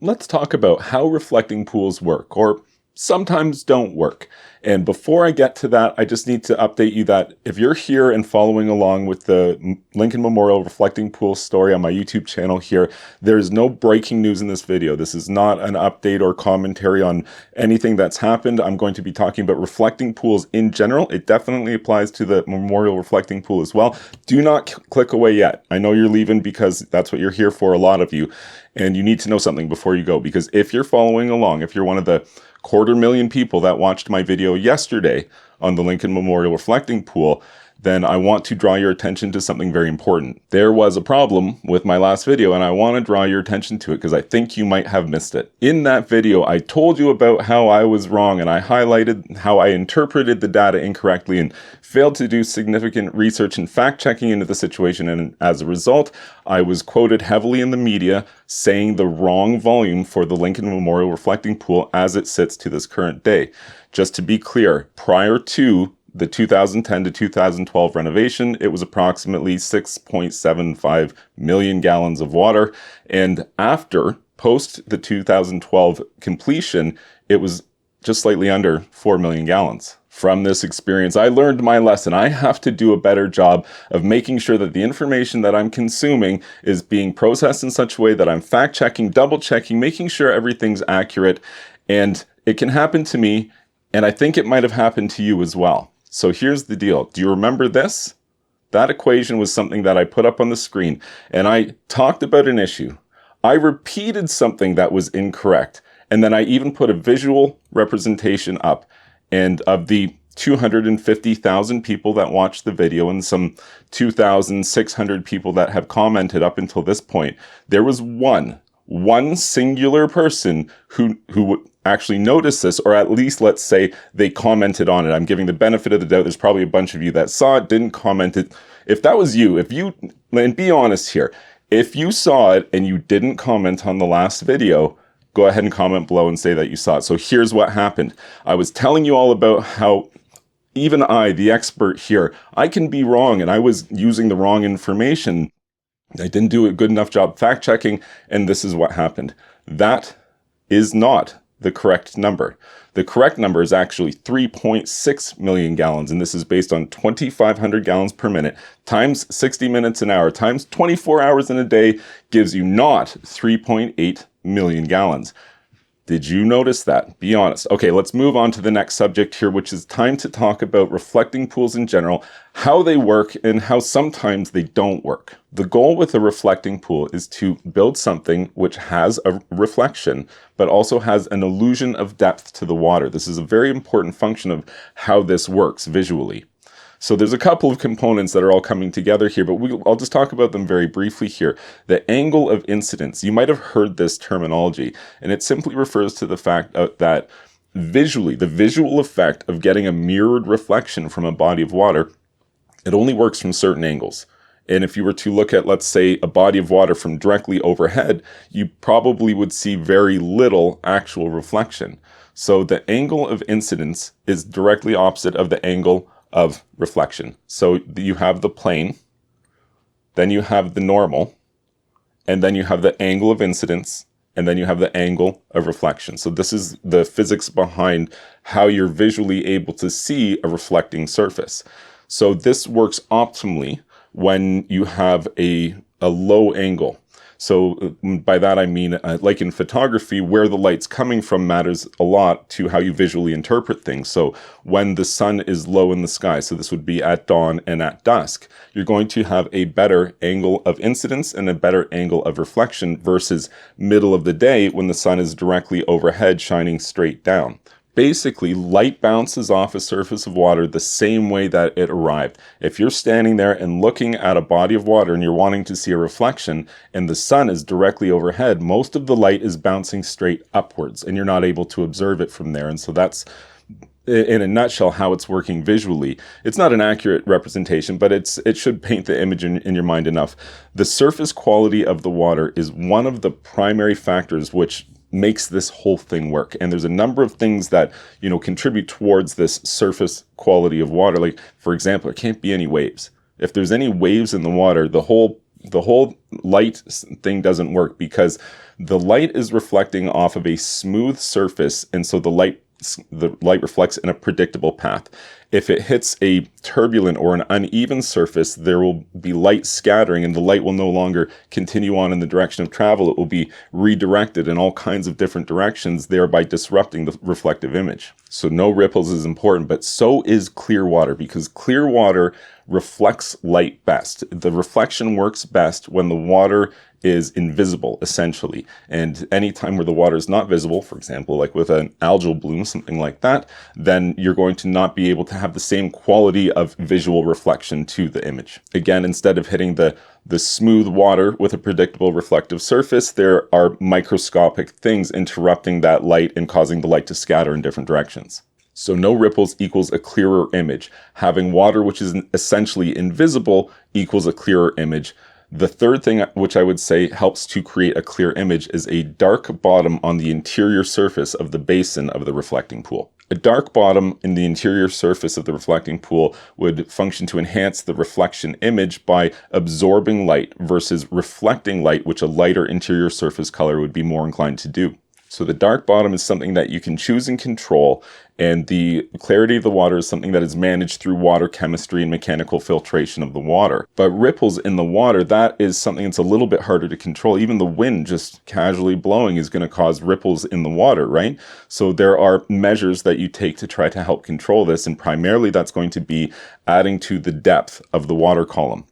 let's talk about how reflecting pools work, or sometimes don't work. And before I get to that, I just need to update you that if you're here and following along with the Lincoln Memorial Reflecting Pool story on my YouTube channel here, there's no breaking news in this video. This is not an update or commentary on anything that's happened. I'm going to be talking about reflecting pools in general. It definitely applies to the Memorial Reflecting Pool as well. Do not click away yet. I know you're leaving because that's what you're here for, a lot of you. And you need to know something before you go, because if you're following along, if you're one of the 250,000 people that watched my video yesterday on the Lincoln Memorial Reflecting Pool, then I want to draw your attention to something very important. There was a problem with my last video, and I want to draw your attention to it because I think you might have missed it. In that video, I told you about how I was wrong, and I highlighted how I interpreted the data incorrectly and failed to do significant research and fact-checking into the situation, and as a result, I was quoted heavily in the media saying the wrong volume for the Lincoln Memorial Reflecting Pool as it sits to this current day. Just to be clear, prior to the 2010 to 2012 renovation, it was approximately 6.75 million gallons of water. And after, post the 2012 completion, it was just slightly under 4 million gallons. From this experience, I learned my lesson. I have to do a better job of making sure that the information that I'm consuming is being processed in such a way that I'm fact-checking, double-checking, making sure everything's accurate. And it can happen to me, and I think it might have happened to you as well. So here's the deal. Do you remember this? That equation was something that I put up on the screen, and I talked about an issue. I repeated something that was incorrect, and then I even put a visual representation up. And of the 250,000 people that watched the video and some 2,600 people that have commented up until this point, there was one singular person who actually noticed this, or at least, let's say, they commented on it. I'm giving the benefit of the doubt. There's probably a bunch of you that saw it, didn't comment it. If that was you, and be honest here, if you saw it and you didn't comment on the last video, go ahead and comment below and say that you saw it. So here's what happened. I was telling you all about how even I, the expert here, I can be wrong, and I was using the wrong information. I didn't do a good enough job fact-checking, and this is what happened. That is not the correct number. The correct number is actually 3.6 million gallons, and this is based on 2,500 gallons per minute times 60 minutes an hour times 24 hours in a day gives you not 3.8 million gallons. Did you notice that? Be honest. Okay, let's move on to the next subject here, which is time to talk about reflecting pools in general, how they work, and how sometimes they don't work. The goal with a reflecting pool is to build something which has a reflection, but also has an illusion of depth to the water. This is a very important function of how this works visually. So there's a couple of components that are all coming together here, but I'll just talk about them very briefly here. The angle of incidence, you might have heard this terminology, and it simply refers to the fact that visually, the visual effect of getting a mirrored reflection from a body of water, it only works from certain angles. And if you were to look at, let's say, a body of water from directly overhead, you probably would see very little actual reflection. So the angle of incidence is directly opposite of the angle of reflection. So you have the plane, then you have the normal, and then you have the angle of incidence, and then you have the angle of reflection. So this is the physics behind how you're visually able to see a reflecting surface. So this works optimally when you have a low angle. So by that I mean, like in photography, where the light's coming from matters a lot to how you visually interpret things. So when the sun is low in the sky, so this would be at dawn and at dusk, you're going to have a better angle of incidence and a better angle of reflection versus middle of the day when the sun is directly overhead shining straight down. Basically, light bounces off a surface of water the same way that it arrived. If you're standing there and looking at a body of water and you're wanting to see a reflection and the sun is directly overhead, most of the light is bouncing straight upwards and you're not able to observe it from there. And so that's, in a nutshell, how it's working visually. It's not an accurate representation, but it should paint the image in your mind enough. The surface quality of the water is one of the primary factors which makes this whole thing work. And there's a number of things that, contribute towards this surface quality of water. Like, for example, there can't be any waves. If there's any waves in the water, the whole the whole light thing doesn't work because the light is reflecting off of a smooth surface, and so the light reflects in a predictable path. If it hits a turbulent or an uneven surface, there will be light scattering, and the light will no longer continue on in the direction of travel. It will be redirected in all kinds of different directions, thereby disrupting the reflective image. So no ripples is important, but so is clear water, because clear water reflects light best. The reflection works best when the water is invisible, essentially. And anytime where the water is not visible, for example, like with an algal bloom, something like that, then you're going to not be able to have the same quality of visual reflection to the image. Again, instead of hitting the smooth water with a predictable reflective surface, there are microscopic things interrupting that light and causing the light to scatter in different directions. So no ripples equals a clearer image. Having water which is essentially invisible equals a clearer image. The third thing which I would say helps to create a clear image is a dark bottom on the interior surface of the basin of the reflecting pool. A dark bottom in the interior surface of the reflecting pool would function to enhance the reflection image by absorbing light versus reflecting light, which a lighter interior surface color would be more inclined to do. So the dark bottom is something that you can choose and control, and the clarity of the water is something that is managed through water chemistry and mechanical filtration of the water. But ripples in the water, that is something that's a little bit harder to control. Even the wind just casually blowing is going to cause ripples in the water, right? So there are measures that you take to try to help control this, and primarily that's going to be adding to the depth of the water column.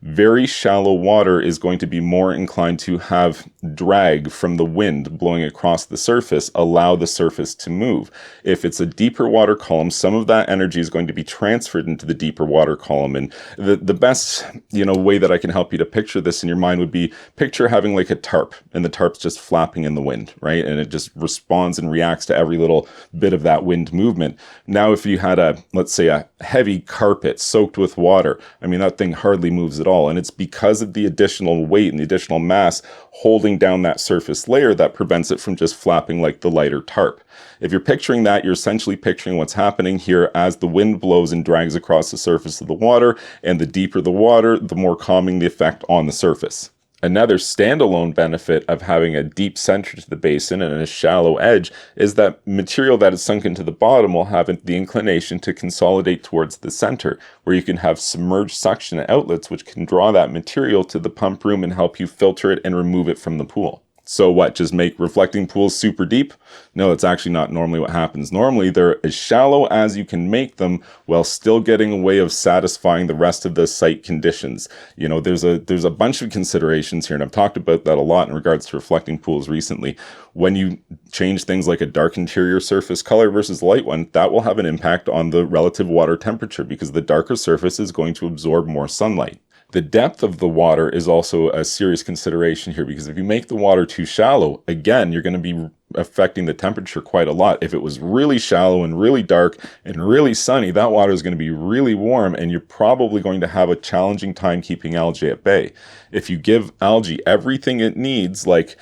Very shallow water is going to be more inclined to have drag from the wind blowing across the surface, allow the surface to move. If it's a deeper water column, some of that energy is going to be transferred into the deeper water column. And the best, way that I can help you to picture this in your mind would be picture having like a tarp, and the tarp's just flapping in the wind, right? And it just responds and reacts to every little bit of that wind movement. Now, if you had let's say a heavy carpet soaked with water, that thing hardly moves at all. And it's because of the additional weight and the additional mass holding down that surface layer that prevents it from just flapping like the lighter tarp. If you're picturing that, you're essentially picturing what's happening here as the wind blows and drags across the surface of the water, and the deeper the water, the more calming the effect on the surface. Another standalone benefit of having a deep center to the basin and a shallow edge is that material that is sunk into the bottom will have the inclination to consolidate towards the center, where you can have submerged suction outlets which can draw that material to the pump room and help you filter it and remove it from the pool. So what, just make reflecting pools super deep? No, that's actually not normally what happens. Normally, they're as shallow as you can make them while still getting a way of satisfying the rest of the site conditions. There's a bunch of considerations here, and I've talked about that a lot in regards to reflecting pools recently. When you change things like a dark interior surface color versus a light one, that will have an impact on the relative water temperature, because the darker surface is going to absorb more sunlight. The depth of the water is also a serious consideration here, because if you make the water too shallow, again, you're going to be affecting the temperature quite a lot. If it was really shallow and really dark and really sunny, that water is going to be really warm, and you're probably going to have a challenging time keeping algae at bay. If you give algae everything it needs, like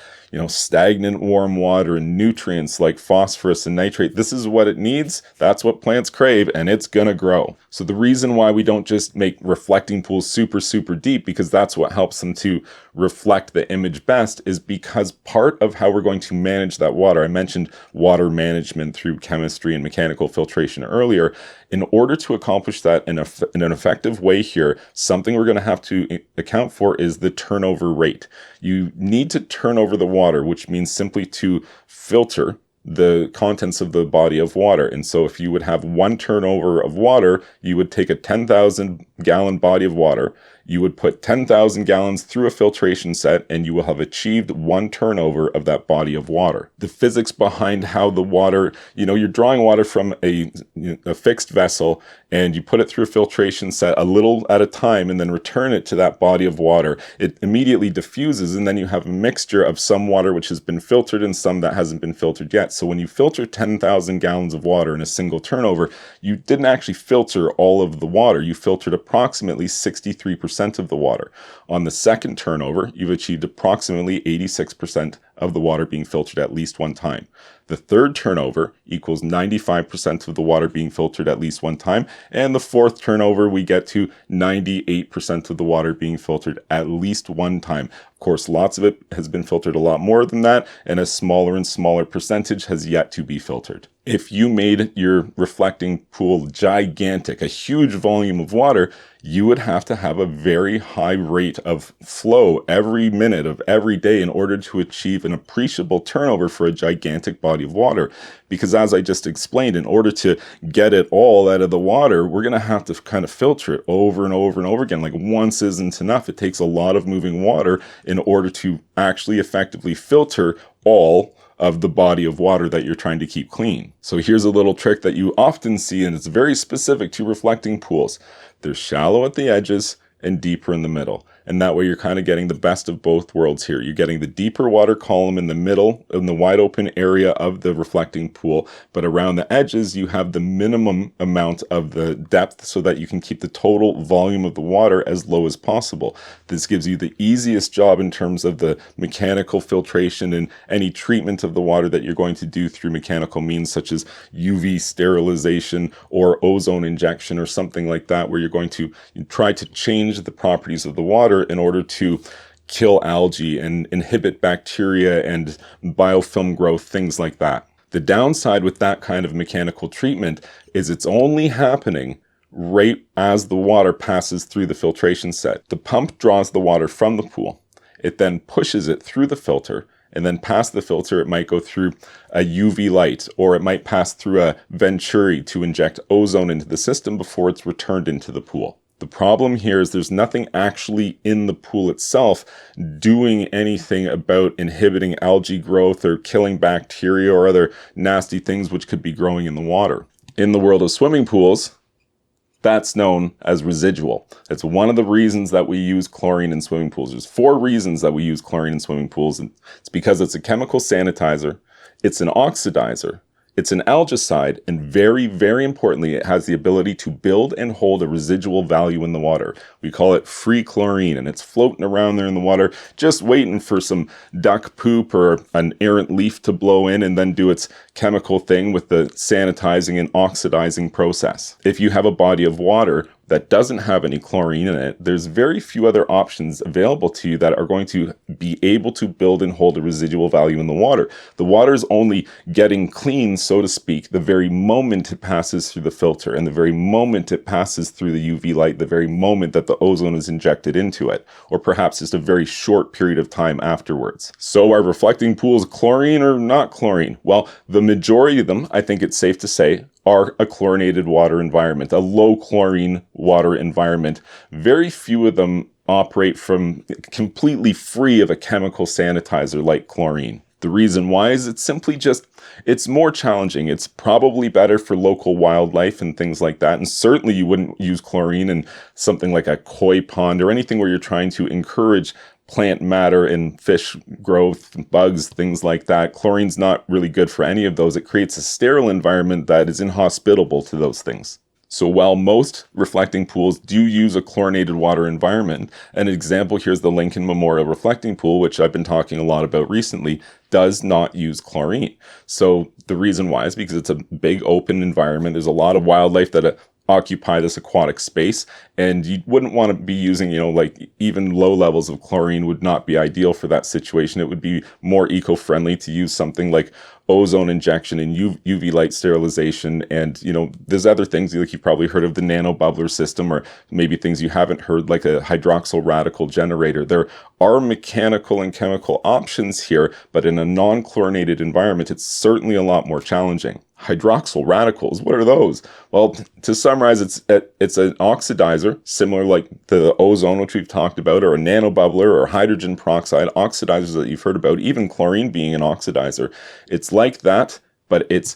stagnant warm water and nutrients like phosphorus and nitrate, this is what it needs. That's what plants crave, and it's gonna grow. So the reason why we don't just make reflecting pools super, super deep, because that's what helps them to reflect the image best, is because part of how we're going to manage that water, I mentioned water management through chemistry and mechanical filtration earlier. In order to accomplish that in an effective way here, something we're going to have to account for is the turnover rate. You need to turn over the water, which means simply to filter the contents of the body of water. And so if you would have one turnover of water, you would take a 10,000 gallon body of water, you would put 10,000 gallons through a filtration set, and you will have achieved one turnover of that body of water. The physics behind how the water, you're drawing water from a fixed vessel, and you put it through a filtration set a little at a time and then return it to that body of water. It immediately diffuses, and then you have a mixture of some water which has been filtered and some that hasn't been filtered yet. So when you filter 10,000 gallons of water in a single turnover, you didn't actually filter all of the water. You filtered approximately 63% 85% of the water. On the second turnover, you've achieved approximately 86% of the water being filtered at least one time. The third turnover equals 95% of the water being filtered at least one time. And the fourth turnover, we get to 98% of the water being filtered at least one time. Of course, lots of it has been filtered a lot more than that, and a smaller and smaller percentage has yet to be filtered. If you made your reflecting pool gigantic, a huge volume of water, you would have to have a very high rate of flow every minute of every day in order to achieve an appreciable turnover for a gigantic body of water. Because as I just explained, in order to get it all out of the water, we're going to have to kind of filter it over and over and over again. Like once isn't enough. It takes a lot of moving water in order to actually effectively filter all of the body of water that you're trying to keep clean. So here's a little trick that you often see, and it's very specific to reflecting pools. They're shallow at the edges and deeper in the middle. And that way you're kind of getting the best of both worlds here. You're getting the deeper water column in the middle, in the wide open area of the reflecting pool, but around the edges you have the minimum amount of the depth so that you can keep the total volume of the water as low as possible. This gives you the easiest job in terms of the mechanical filtration and any treatment of the water that you're going to do through mechanical means such as UV sterilization or ozone injection or something like that, where you're going to try to change the properties of the water in order to kill algae and inhibit bacteria and biofilm growth, things like that. The downside with that kind of mechanical treatment is it's only happening right as the water passes through the filtration set. The pump draws the water from the pool. It then pushes it through the filter, and then past the filter, it might go through a UV light, or it might pass through a venturi to inject ozone into the system before it's returned into the pool. The problem here is there's nothing actually in the pool itself doing anything about inhibiting algae growth or killing bacteria or other nasty things which could be growing in the water. In the world of swimming pools, that's known as residual. It's one of the reasons that we use chlorine in swimming pools. There's 4 reasons that we use chlorine in swimming pools. And it's because it's a chemical sanitizer, it's an oxidizer, it's an algicide, and very, very importantly, it has the ability to build and hold a residual value in the water. We call it free chlorine, and it's floating around there in the water, just waiting for some duck poop or an errant leaf to blow in and then do its chemical thing with the sanitizing and oxidizing process. If you have a body of water that doesn't have any chlorine in it, there's very few other options available to you that are going to be able to build and hold a residual value in the water. The water is only getting clean, so to speak, the very moment it passes through the filter and the very moment it passes through the UV light, the very moment that the ozone is injected into it, or perhaps just a very short period of time afterwards. So are reflecting pools chlorine or not chlorine? Well, the majority of them, I think it's safe to say, are a chlorinated water environment, a low chlorine water environment. Very few of them operate from completely free of a chemical sanitizer like chlorine. The reason why is it's more challenging. It's probably better for local wildlife and things like that. And certainly you wouldn't use chlorine in something like a koi pond or anything where you're trying to encourage plant matter and fish growth, bugs, things like that. Chlorine's not really good for any of those. It creates a sterile environment that is inhospitable to those things. So while most reflecting pools do use a chlorinated water environment, an example here is the Lincoln Memorial Reflecting Pool, which I've been talking a lot about recently, does not use chlorine. So the reason why is because it's a big open environment. There's a lot of wildlife that occupy this aquatic space, and you wouldn't want to be using, like even low levels of chlorine would not be ideal for that situation. It would be more eco-friendly to use something like ozone injection and UV light sterilization. And, there's other things, like you've probably heard of the nano bubbler system, or maybe things you haven't heard, like a hydroxyl radical generator. There are mechanical and chemical options here, but in a non-chlorinated environment, it's certainly a lot more challenging. Hydroxyl radicals, what are those? Well, to summarize, it's an oxidizer, similar like the ozone, which we've talked about, or a nanobubbler, or hydrogen peroxide, oxidizers that you've heard about, even chlorine being an oxidizer. It's like that, but it's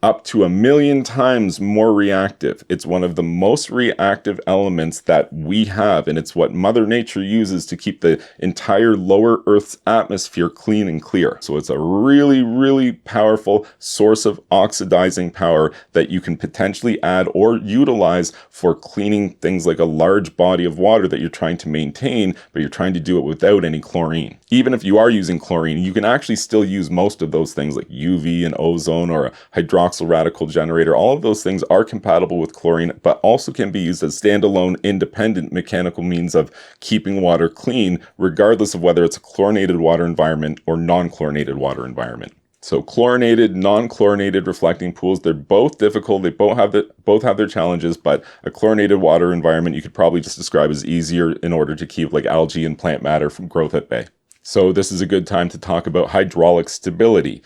up to 1,000,000 times more reactive. It's one of the most reactive elements that we have, and it's what Mother Nature uses to keep the entire lower Earth's atmosphere clean and clear. So it's a really, really powerful source of oxidizing power that you can potentially add or utilize for cleaning things like a large body of water that you're trying to maintain, but you're trying to do it without any chlorine. Even if you are using chlorine, you can actually still use most of those things like UV and ozone or a hydroxyl radical generator. All of those things are compatible with chlorine, but also can be used as standalone, independent mechanical means of keeping water clean, regardless of whether it's a chlorinated water environment or non-chlorinated water environment. So chlorinated, non-chlorinated reflecting pools, they're both difficult. They both have their challenges, but a chlorinated water environment you could probably just describe as easier in order to keep like algae and plant matter from growth at bay. So this is a good time to talk about hydraulic stability.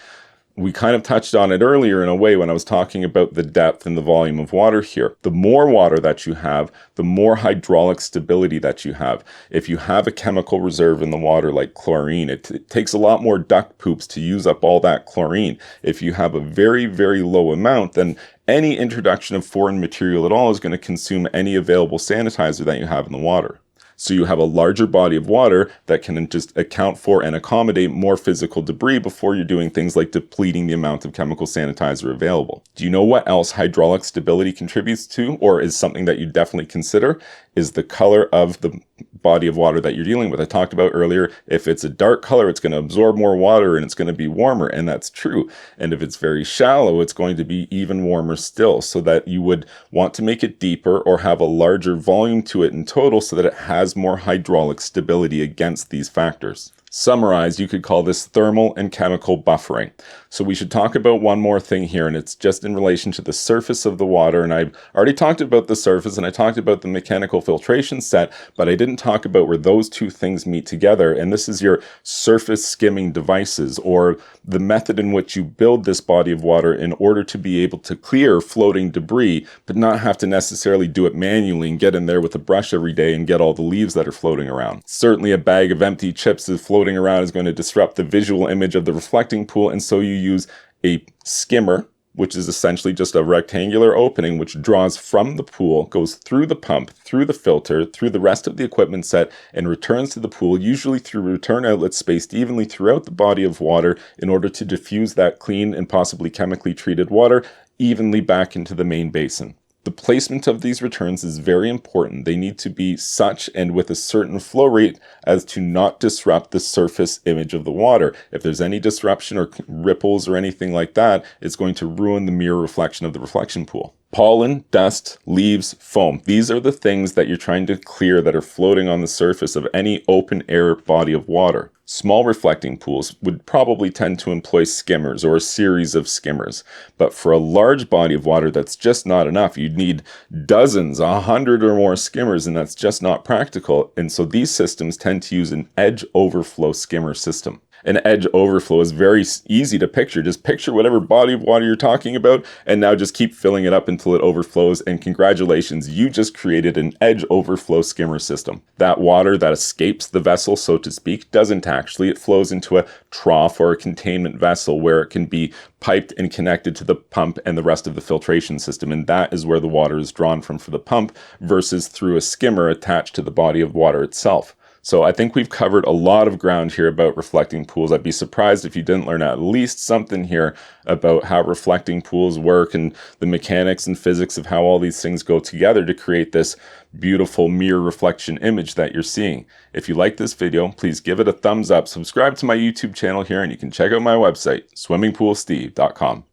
We kind of touched on it earlier in a way when I was talking about the depth and the volume of water here. The more water that you have, the more hydraulic stability that you have. If you have a chemical reserve in the water like chlorine, it takes a lot more duck poops to use up all that chlorine. If you have a very, very low amount, then any introduction of foreign material at all is going to consume any available sanitizer that you have in the water. So you have a larger body of water that can just account for and accommodate more physical debris before you're doing things like depleting the amount of chemical sanitizer available. Do you know what else hydraulic stability contributes to, or is something that you definitely consider? Is the color of the body of water that you're dealing with. I talked about earlier, if it's a dark color, it's going to absorb more water and it's going to be warmer, and that's true. And if it's very shallow, it's going to be even warmer still, so that you would want to make it deeper or have a larger volume to it in total so that it has more hydraulic stability against these factors. Summarized, you could call this thermal and chemical buffering. So we should talk about one more thing here, and it's just in relation to the surface of the water. And I've already talked about the surface, and I talked about the mechanical filtration set, but I didn't talk about where those two things meet together. And this is your surface skimming devices, or the method in which you build this body of water in order to be able to clear floating debris, but not have to necessarily do it manually and get in there with a brush every day and get all the leaves that are floating around. Certainly a bag of empty chips is floating around is going to disrupt the visual image of the reflecting pool, and so you use a skimmer, which is essentially just a rectangular opening which draws from the pool, goes through the pump, through the filter, through the rest of the equipment set, and returns to the pool, usually through return outlets spaced evenly throughout the body of water in order to diffuse that clean and possibly chemically treated water evenly back into the main basin. The placement of these returns is very important. They need to be such and with a certain flow rate as to not disrupt the surface image of the water. If there's any disruption or ripples or anything like that, it's going to ruin the mirror reflection of the reflection pool. Pollen, dust, leaves, foam. These are the things that you're trying to clear that are floating on the surface of any open air body of water. Small reflecting pools would probably tend to employ skimmers or a series of skimmers. But for a large body of water, that's just not enough. You'd need dozens, 100 or more skimmers, and that's just not practical. And so these systems tend to use an edge overflow skimmer system. An edge overflow is very easy to picture. Just picture whatever body of water you're talking about, and now just keep filling it up until it overflows, and congratulations, you just created an edge overflow skimmer system. That water that escapes the vessel, so to speak, doesn't actually. It flows into a trough or a containment vessel where it can be piped and connected to the pump and the rest of the filtration system, and that is where the water is drawn from for the pump versus through a skimmer attached to the body of water itself. So I think we've covered a lot of ground here about reflecting pools. I'd be surprised if you didn't learn at least something here about how reflecting pools work and the mechanics and physics of how all these things go together to create this beautiful mirror reflection image that you're seeing. If you like this video, please give it a thumbs up, subscribe to my YouTube channel here, and you can check out my website, swimmingpoolsteve.com.